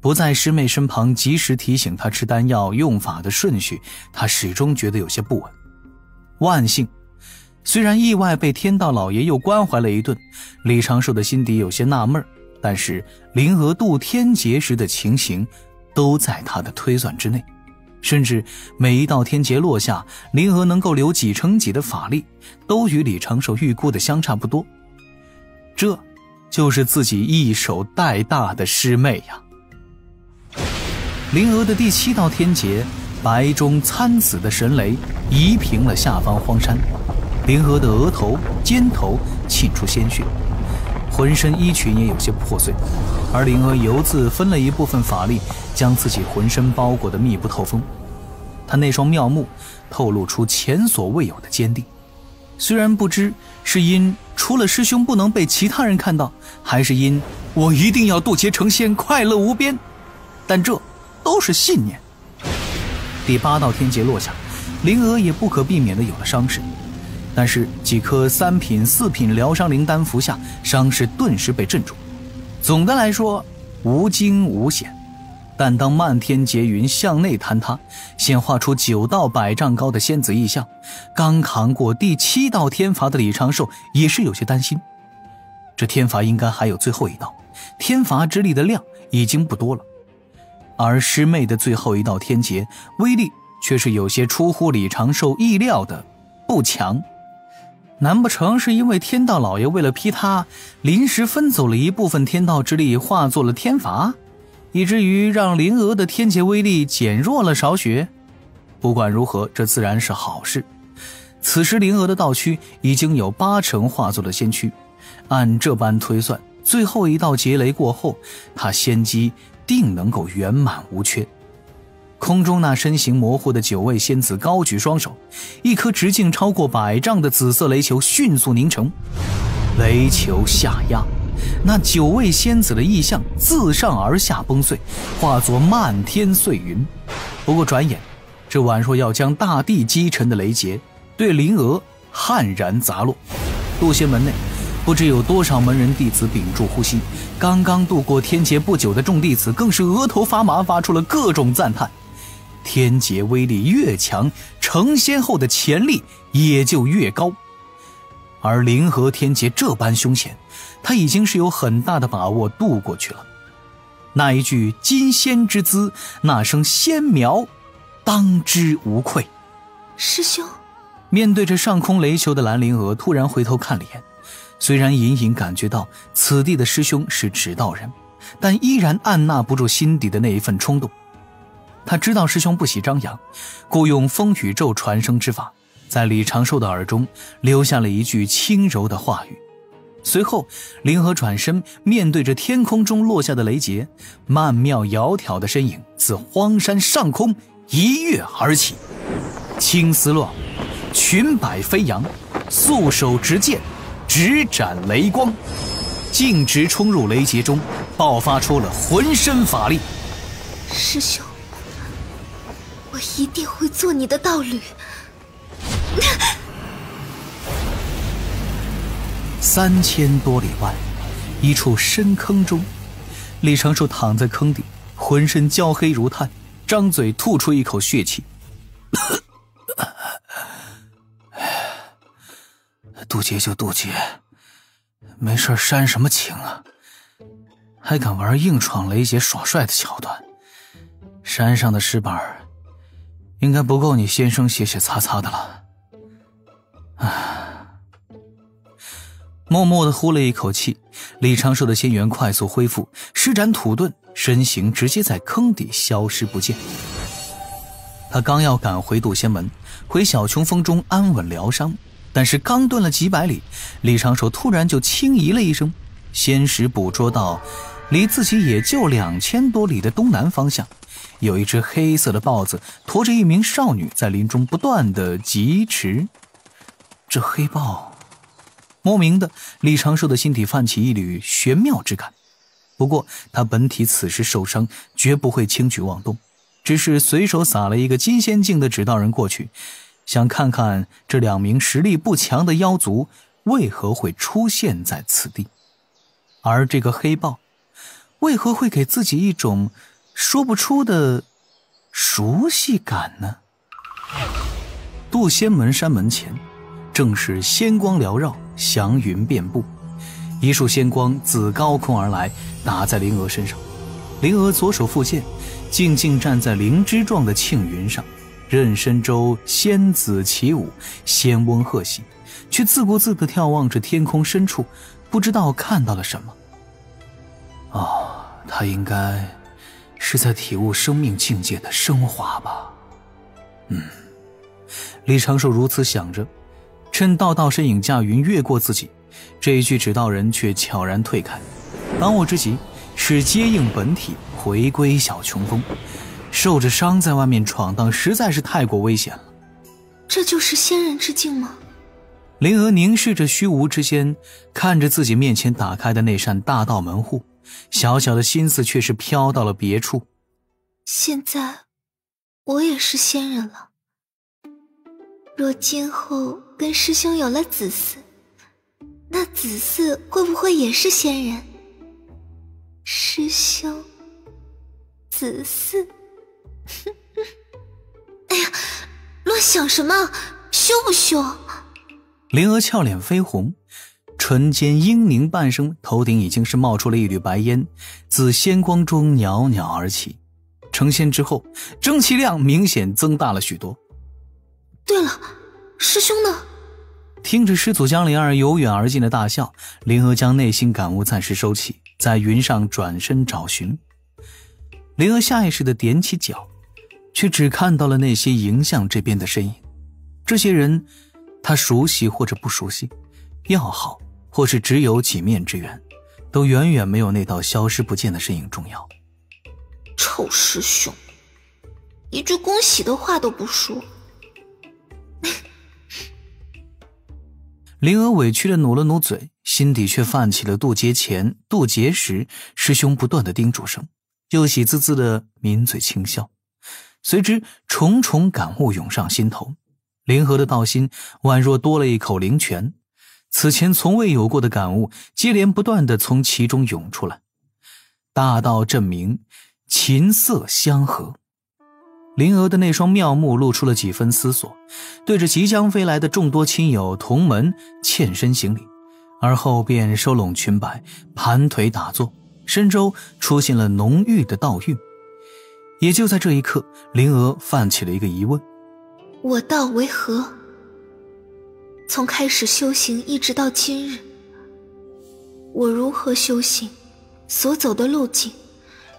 不在师妹身旁及时提醒她吃丹药用法的顺序，她始终觉得有些不稳。万幸，虽然意外被天道老爷又关怀了一顿，李长寿的心底有些纳闷，但是灵娥渡天劫时的情形都在他的推算之内，甚至每一道天劫落下，灵娥能够留几成几的法力，都与李长寿预估的相差不多。这就是自己一手带大的师妹呀。灵娥的第7道天劫，白中参紫的神雷夷平了下方荒山，灵娥的额头、肩头沁出鲜血，浑身衣裙也有些破碎，而灵娥犹自分了一部分法力，将自己浑身包裹得密不透风。她那双妙目透露出前所未有的坚定，虽然不知是因除了师兄不能被其他人看到，还是因我一定要渡劫成仙，快乐无边，但这都是信念。第8道天劫落下，灵娥也不可避免地有了伤势，但是几颗3品、4品疗伤灵丹服下，伤势顿时被镇住。总的来说，无惊无险。但当漫天劫云向内坍塌，显化出9道100丈高的仙子异象，刚扛过第7道天罚的李长寿也是有些担心。这天罚应该还有最后一道，天罚之力的量已经不多了，而师妹的最后一道天劫威力却是有些出乎李长寿意料的不强。难不成是因为天道老爷为了劈他，临时分走了一部分天道之力化作了天罚，以至于让灵娥的天劫威力减弱了少许？不管如何，这自然是好事。此时灵娥的道躯已经有8成化作了仙躯，按这般推算，最后一道劫雷过后，他仙机定能够圆满无缺。空中那身形模糊的9位仙子高举双手，一颗直径超过100丈的紫色雷球迅速凝成，雷球下压，那9位仙子的异象自上而下崩碎，化作漫天碎云。不过转眼，这宛若要将大地击沉的雷劫对灵娥悍然砸落。渡仙门内不知有多少门人弟子屏住呼吸，刚刚度过天劫不久的众弟子更是额头发麻，发出了各种赞叹。天劫威力越强，成仙后的潜力也就越高。而灵河天劫这般凶险，他已经是有很大的把握渡过去了。那一句金仙之姿，那声仙苗，当之无愧。师兄，面对着上空雷球的蓝灵娥突然回头看了一眼，虽然隐隐感觉到此地的师兄是指道人，但依然按捺不住心底的那一份冲动。他知道师兄不喜张扬，故用风雨咒传声之法，在李长寿的耳中留下了一句轻柔的话语。随后灵娥转身，面对着天空中落下的雷劫，曼妙窈窕的身影自荒山上空一跃而起，青丝乱舞，裙摆飞扬，素手执剑，直斩雷光，径直冲入雷劫中，爆发出了浑身法力。师兄，我一定会做你的道侣。3000多里外，一处深坑中，李长寿躺在坑底，浑身焦黑如炭，张嘴吐出一口血气。渡劫就渡劫，没事煽什么情啊？还敢玩硬闯雷劫耍帅的桥段？山上的石板应该不够你先生写写擦擦的了。默默地呼了一口气，李长寿的仙元快速恢复，施展土遁，身形直接在坑底消失不见。他刚要赶回渡仙门，回小琼峰中安稳疗伤，但是刚遁了几百里，李长寿突然就轻咦了一声，先时捕捉到离自己也就2000多里的东南方向，有一只黑色的豹子驮着一名少女在林中不断的疾驰。这黑豹，莫名的李长寿的心底泛起一缕玄妙之感。不过他本体此时受伤，绝不会轻举妄动，只是随手撒了一个金仙境的指道人过去，想看看这2名实力不强的妖族为何会出现在此地。而这个黑豹为何会给自己一种说不出的熟悉感呢？渡仙门山门前，正是仙光缭绕，祥云遍布。一束仙光自高空而来，打在灵娥身上。灵娥左手负剑，静静站在灵芝状的庆云上，任身周仙子起舞，仙翁贺喜，却自顾自地眺望着天空深处，不知道看到了什么。他应该是在体悟生命境界的升华吧。李长寿如此想着，趁道道身影驾云越过自己，这一具指道人却悄然退开。当务之急是接应本体回归小琼峰，受着伤在外面闯荡实在是太过危险了。这就是仙人之境吗？灵娥凝视着虚无之间，看着自己面前打开的那扇大道门户，小小的心思却是飘到了别处。现在我也是仙人了，若今后跟师兄有了子嗣，那子嗣会不会也是仙人？师兄子嗣哎呀，乱想什么，羞不羞？灵娥俏脸绯红，唇间嘤咛半声，头顶已经是冒出了一缕白烟，自仙光中袅袅而起。成仙之后，蒸汽量明显增大了许多。对了，师兄呢？听着师祖江灵儿由远而近的大笑，灵娥将内心感悟暂时收起，在云上转身找寻。灵娥下意识地踮起脚，却只看到了那些迎向这边的身影。这些人她熟悉或者不熟悉，要好或是只有几面之缘，都远远没有那道消失不见的身影重要。臭师兄，一句恭喜的话都不说。灵娥委屈地努了努嘴，心底却泛起了渡劫前渡劫时师兄不断的叮嘱声，又喜滋滋的抿嘴轻笑。随之重重感悟涌上心头，灵娥的道心宛若多了一口灵泉，此前从未有过的感悟接连不断地从其中涌出来。大道正明，琴瑟相和。灵娥的那双妙目露出了几分思索，对着即将飞来的众多亲友同门欠身行礼，而后便收拢裙摆，盘腿打坐，身周出现了浓郁的道韵。也就在这一刻，灵娥泛起了一个疑问：我道为何？从开始修行一直到今日，我如何修行，所走的路径，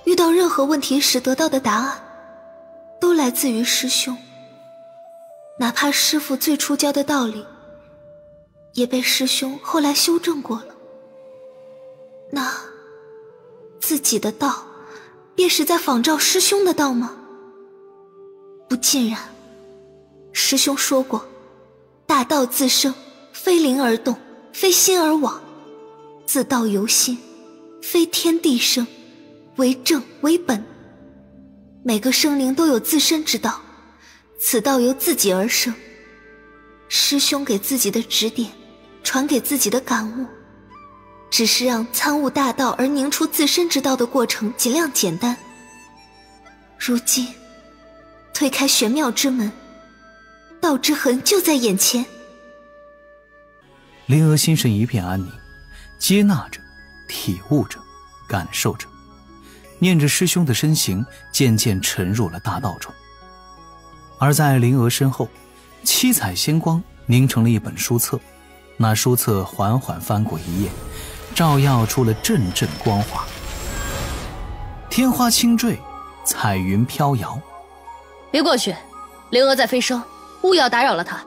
遇到任何问题时得到的答案，都来自于师兄。哪怕师父最初教的道理，也被师兄后来修正过了。那自己的道，便是在仿照师兄的道吗？不尽然。师兄说过，大道自生，非灵而动，非心而往，自道由心，非天地生，为正为本。每个生灵都有自身之道，此道由自己而生。师兄给自己的指点，传给自己的感悟，只是让参悟大道而凝出自身之道的过程尽量简单。如今推开玄妙之门，道之痕就在眼前。灵娥心神一片安宁，接纳着，体悟着，感受着，念着师兄的身形渐渐沉入了大道中。而在灵娥身后，七彩仙光凝成了一本书册，那书册缓缓翻过一页，照耀出了阵阵光华。天花轻坠，彩云飘摇。别过去，灵娥在飞升，勿要打扰了她。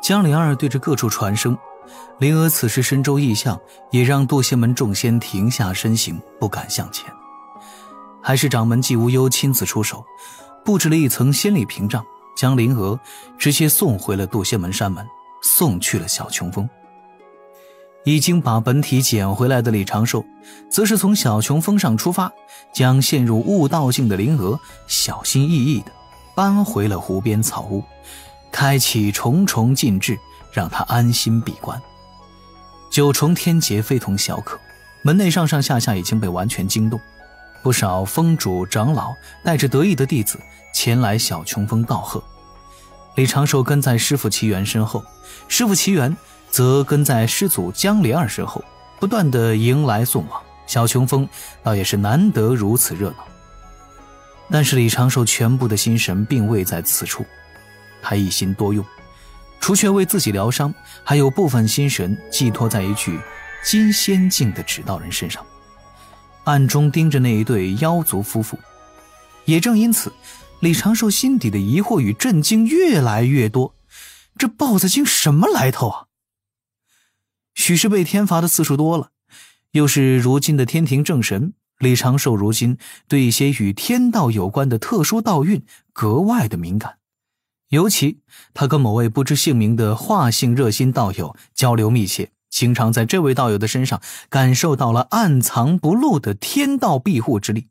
江灵儿对着各处传声，灵娥此时身周异象，也让渡仙门众仙停下身形，不敢向前。还是掌门季无忧亲自出手，布置了一层仙力屏障，将灵娥直接送回了渡仙门山门，送去了小琼峰。已经把本体捡回来的李长寿，则是从小琼峰上出发，将陷入悟道境的灵娥小心翼翼地搬回了湖边草屋，开启重重禁制，让他安心闭关。9重天劫非同小可，门内上上下下已经被完全惊动。不少峰主长老带着得意的弟子前来小琼峰道贺。李长寿跟在师父齐元身后，师父齐元则跟在师祖江莲儿身后，不断地迎来送往。小琼峰倒也是难得如此热闹。但是李长寿全部的心神并未在此处，他一心多用，除却为自己疗伤，还有部分心神寄托在一具金仙境的指导人身上，暗中盯着那一对妖族夫妇。也正因此，李长寿心底的疑惑与震惊越来越多，这豹子精什么来头啊？许是被天罚的次数多了，又是如今的天庭正神，李长寿如今对一些与天道有关的特殊道运格外的敏感。尤其他跟某位不知姓名的化性热心道友交流密切，经常在这位道友的身上感受到了暗藏不露的天道庇护之力。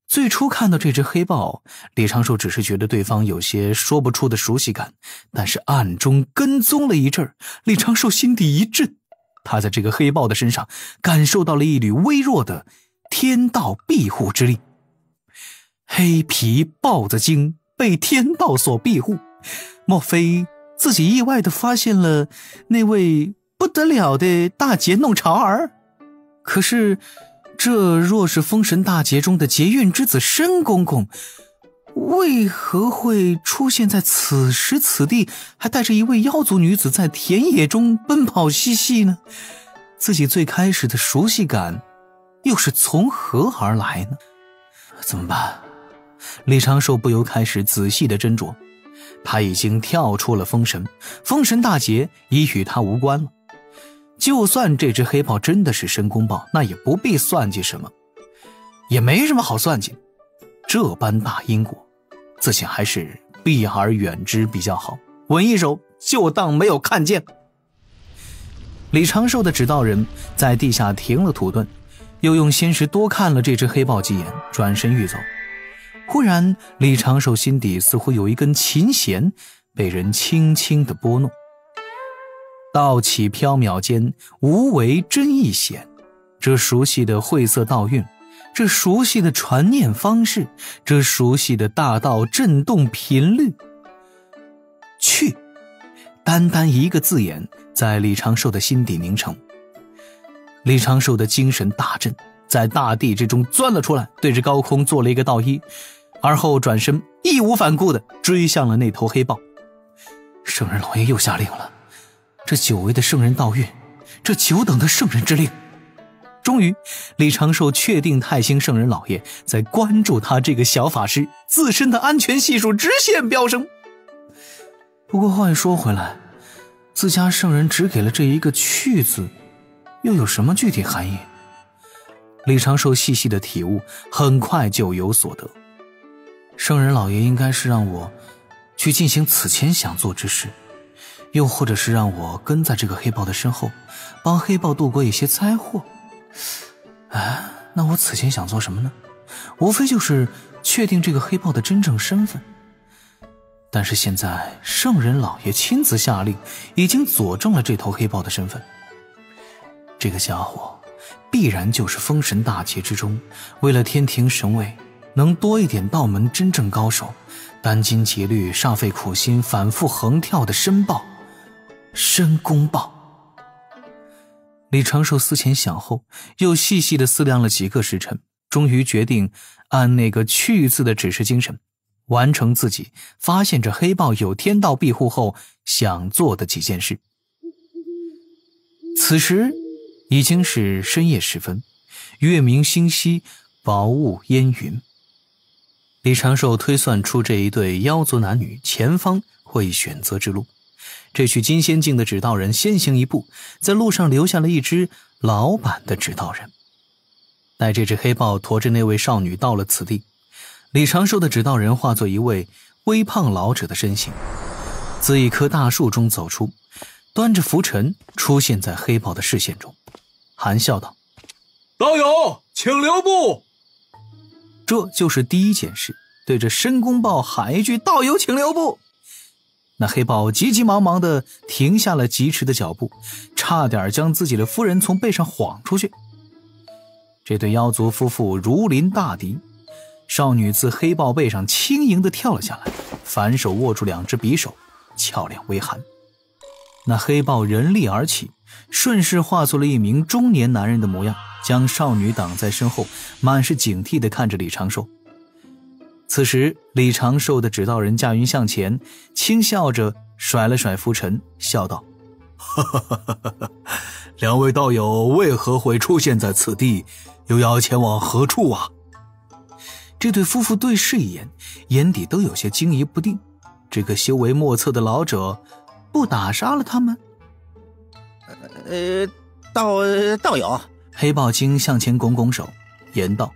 最初看到这只黑豹，李长寿只是觉得对方有些说不出的熟悉感，但是暗中跟踪了一阵，李长寿心底一震，他在这个黑豹的身上感受到了一缕微弱的天道庇护之力。黑皮豹子精被天道所庇护，莫非自己意外地发现了那位不得了的大劫弄潮儿？可是这若是封神大劫中的劫运之子申公公，为何会出现在此时此地，还带着一位妖族女子在田野中奔跑嬉戏呢？自己最开始的熟悉感又是从何而来呢？怎么办？李长寿不由开始仔细的斟酌。他已经跳出了封神，封神大劫已与他无关了。就算这只黑豹真的是申公豹，那也不必算计什么，也没什么好算计。这般大因果，自己还是避而远之比较好，稳一手就当没有看见。李长寿的指导人在地下停了土遁，又用仙石多看了这只黑豹几眼，转身欲走。忽然李长寿心底似乎有一根琴弦被人轻轻地拨弄，道起缥缈间，无为真意显。这熟悉的晦涩道韵，这熟悉的传念方式，这熟悉的大道震动频率，去，单单一个字眼在李长寿的心底凝成。李长寿的精神大振，在大地之中钻了出来，对着高空做了一个倒衣，而后转身义无反顾地追向了那头黑豹。圣人老爷又下令了，这久违的圣人道运，这久等的圣人之令。终于李长寿确定太星圣人老爷在关注他这个小法师，自身的安全系数直线飙升。不过话又说回来，自家圣人只给了这一个去字，又有什么具体含义？李长寿细细的体悟，很快就有所得。圣人老爷应该是让我去进行此前想做之事，又或者是让我跟在这个黑豹的身后，帮黑豹度过一些灾祸。那我此前想做什么呢？无非就是确定这个黑豹的真正身份。但是现在圣人老爷亲自下令，已经佐证了这头黑豹的身份。这个家伙必然就是封神大劫之中，为了天庭神位能多一点道门真正高手，殚精竭虑煞费苦心反复横跳的申豹，申公豹。李长寿思前想后，又细细地思量了几个时辰，终于决定按那个去字的指示精神，完成自己发现这黑豹有天道庇护后想做的几件事。此时已经是深夜时分，月明星稀，薄雾烟云。李长寿推算出这一对妖族男女前方会选择之路，这具金仙境的指导人先行一步，在路上留下了一只老板的指导人。待这只黑豹驮着那位少女到了此地，李长寿的指导人化作一位微胖老者的身形，自一棵大树中走出，端着拂尘出现在黑豹的视线中，含笑道：道友请留步。这就是第一件事，对着申公豹喊一句道友请留步。那黑豹急急忙忙地停下了疾驰的脚步，差点将自己的夫人从背上晃出去。这对妖族夫妇如临大敌。少女自黑豹背上轻盈地跳了下来，反手握住2只匕首，俏脸微寒。那黑豹人力而起，顺势化作了一名中年男人的模样，将少女挡在身后，满是警惕地看着李长寿。此时李长寿的指导人驾云向前，轻笑着甩了甩拂尘，笑道：两位道友为何会出现在此地，又要前往何处啊？这对夫妇对视一眼，眼底都有些惊疑不定。这个修为莫测的老者不打杀了他们？道友，黑豹精向前拱拱手，言道：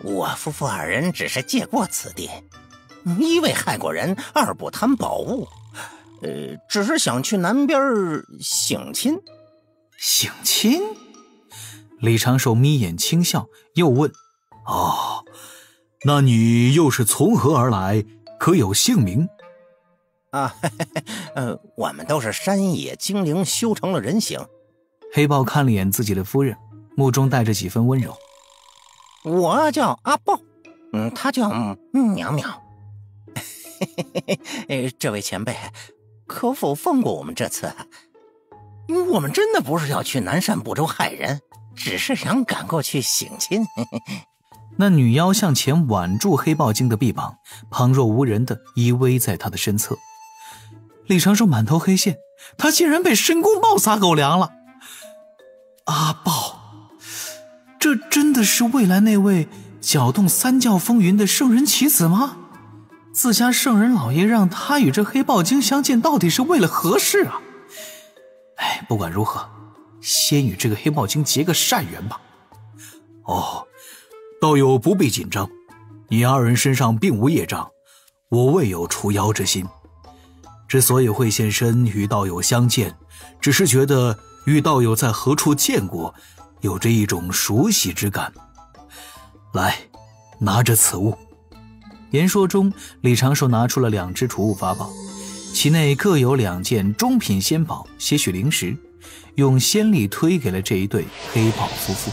我夫妇2人只是借过此地，一为害过人，二不贪宝物，只是想去南边省亲。省亲？李长寿眯眼轻笑，又问：哦，那你又是从何而来？可有姓名？我们都是山野精灵修成了人形。黑豹看了眼自己的夫人，目中带着几分温柔。我叫阿豹，他叫淼淼。这位前辈，可否放过我们这次？我们真的不是要去南赡部洲害人，只是想赶过去省亲。那女妖向前挽住黑豹精的臂膀，旁若无人地依偎在他的身侧。李长寿满头黑线，他竟然被申公豹撒狗粮了。阿豹，这真的是未来那位搅动3教风云的圣人棋子吗？自家圣人老爷让他与这黑豹精相见，到底是为了何事啊？不管如何，先与这个黑豹精结个善缘吧。哦，道友不必紧张，你2人身上并无业障，我未有除妖之心。之所以会现身与道友相见，只是觉得与道友在何处见过，有着一种熟悉之感。来，拿着此物。言说中，李长寿拿出了2只储物法宝，其内各有2件中品仙宝，些许灵石，用仙力推给了这一对黑豹夫妇。